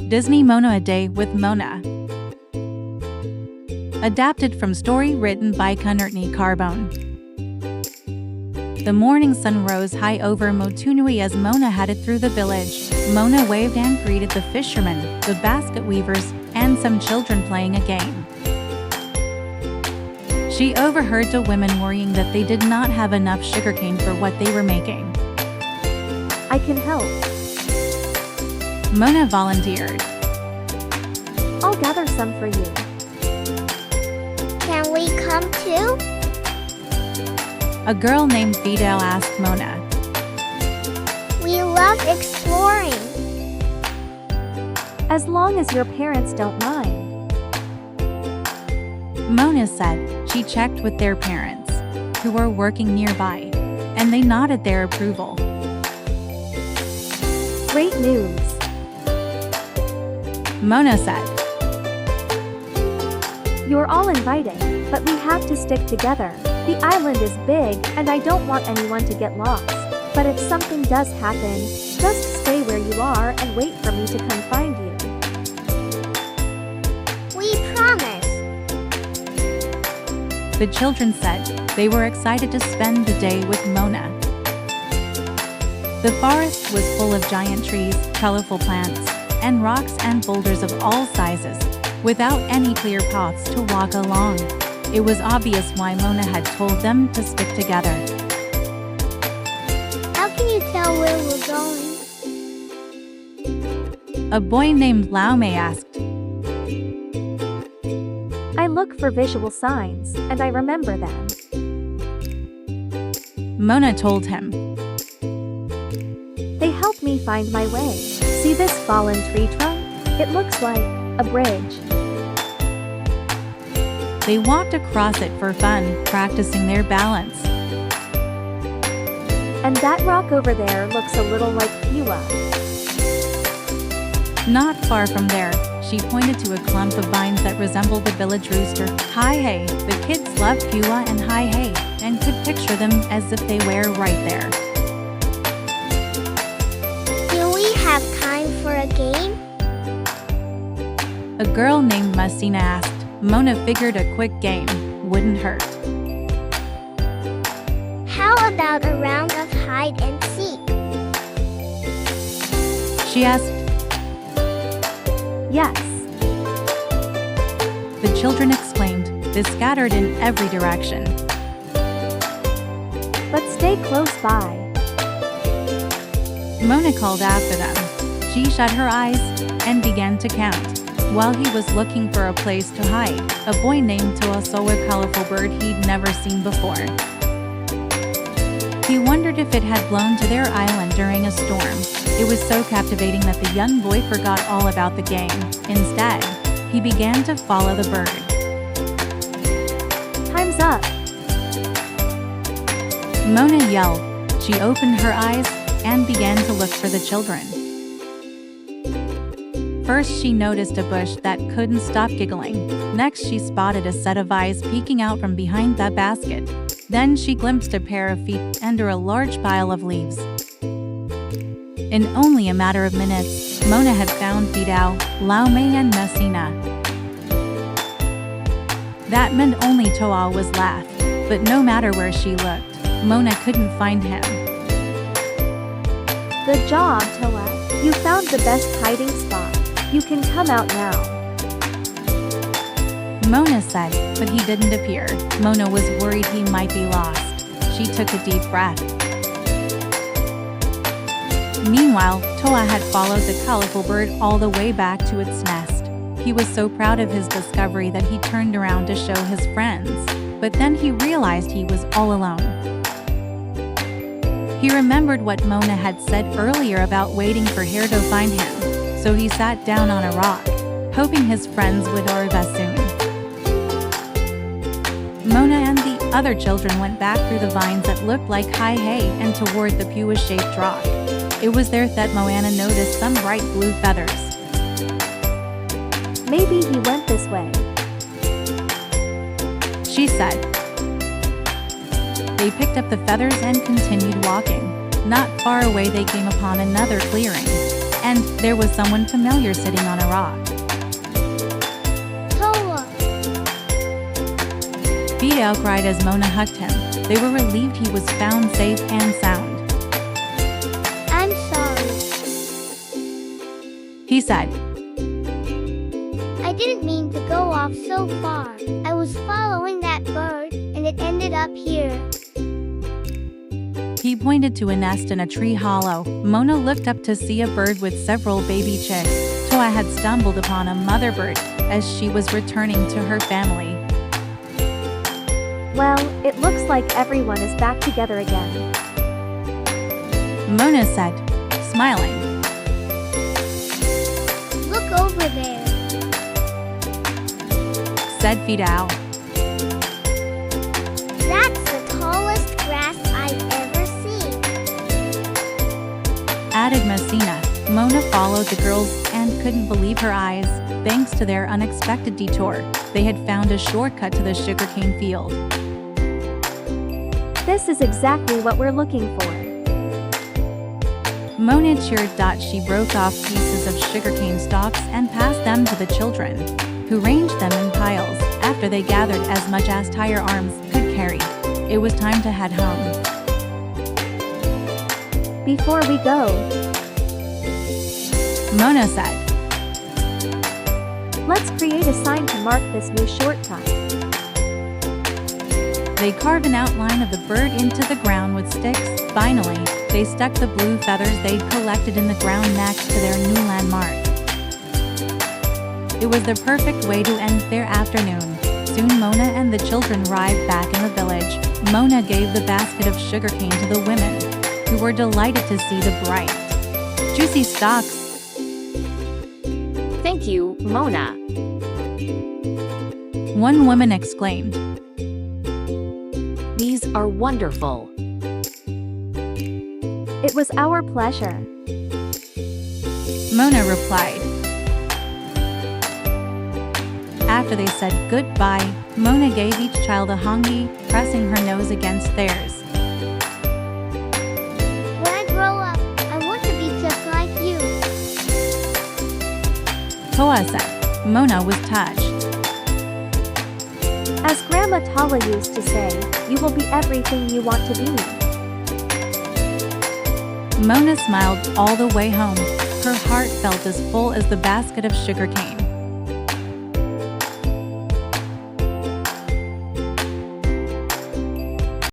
Disney Moana, A Day with Mona. Adapted from story written by Courtney Carbone. The morning sun rose high over Motunui as Mona headed through the village. Mona waved and greeted the fishermen, the basket weavers, and some children playing a game. She overheard the women worrying that they did not have enough sugarcane for what they were making. I can help. Mona volunteered. I'll gather some for you. Can we come too? A girl named Fidel asked Mona. We love exploring. As long as your parents don't mind. Mona said she checked with their parents, who were working nearby, and they nodded their approval. Great news. Mona said. You're all invited, but we have to stick together. The island is big, and I don't want anyone to get lost. But if something does happen, just stay where you are and wait for me to come find you. We promise. The children said they were excited to spend the day with Mona. The forest was full of giant trees, colorful plants, and rocks and boulders of all sizes, without any clear paths to walk along. It was obvious why Mona had told them to stick together. How can you tell where we're going? A boy named Laume asked. I look for visual signs, and I remember them. Mona told him. They help me find my way. See this fallen tree trunk? It looks like a bridge. They walked across it for fun, practicing their balance. And that rock over there looks a little like Piwa. Not far from there, she pointed to a clump of vines that resembled the village rooster. Hi hey, the kids loved Piwa and hi hey, and could picture them as if they were right there. Do we have time for a game? A girl named Messina asked. Mona figured a quick game wouldn't hurt. How about a round of hide and seek? She asked. Yes. The children exclaimed. They scattered in every direction. But stay close by. Mona called after them. She shut her eyes and began to count. While he was looking for a place to hide, a boy named Toa saw a colorful bird he'd never seen before. He wondered if it had blown to their island during a storm. It was so captivating that the young boy forgot all about the game. Instead, he began to follow the bird. Time's up. Mona yelled. She opened her eyes and began to look for the children. First, she noticed a bush that couldn't stop giggling. Next, she spotted a set of eyes peeking out from behind that basket. Then she glimpsed a pair of feet under a large pile of leaves. In only a matter of minutes, Mona had found Fidel, Laume, and Messina. That meant only Toa was left, but no matter where she looked, Mona couldn't find him. Good job, Toa. You found the best hiding spot. You can come out now. Mona said, but he didn't appear. Mona was worried he might be lost. She took a deep breath. Meanwhile, Toa had followed the colorful bird all the way back to its nest. He was so proud of his discovery that he turned around to show his friends. But then he realized he was all alone. He remembered what Mona had said earlier about waiting for her to find him. So he sat down on a rock, hoping his friends would arrive soon. Mona and the other children went back through the vines that looked like high hay and toward the Piwa-shaped rock. It was there that Moana noticed some bright blue feathers. Maybe he went this way, she said. They picked up the feathers and continued walking. Not far away they came upon another clearing. And there was someone familiar sitting on a rock. Toa. Fidel cried as Mona hugged him. They were relieved he was found safe and sound. I'm sorry. He said, I didn't mean to go off so far. I was following that bird, and it ended up here. He pointed to a nest in a tree hollow. Mona looked up to see a bird with several baby chicks. Toa had stumbled upon a mother bird as she was returning to her family. Well, it looks like everyone is back together again. Mona said, smiling. Look over there. Said Fidel. That's the tallest grass I've ever seen. Added Messina. Mona followed the girls and couldn't believe her eyes. Thanks to their unexpected detour, they had found a shortcut to the sugarcane field. This is exactly what we're looking for. Mona cheered. She broke off pieces of sugarcane stalks and passed them to the children, who ranged them in piles. After they gathered as much as tire arms could carry, it was time to head home. Before we go, Mona said, let's create a sign to mark this new shortcut. They carved an outline of the bird into the ground with sticks. Finally, they stuck the blue feathers they'd collected in the ground next to their new landmark. It was the perfect way to end their afternoon. Soon Mona and the children arrived back in the village. Mona gave the basket of sugarcane to the women, who were delighted to see the bright, juicy stalks. Thank you, Mona. One woman exclaimed. These are wonderful. It was our pleasure. Mona replied. After they said goodbye, Mona gave each child a hongi, pressing her nose against theirs. When I grow up, I want to be just like you. Toa said. Mona was touched. As Grandma Tala used to say, you will be everything you want to be. Mona smiled all the way home. Her heart felt as full as the basket of sugarcane.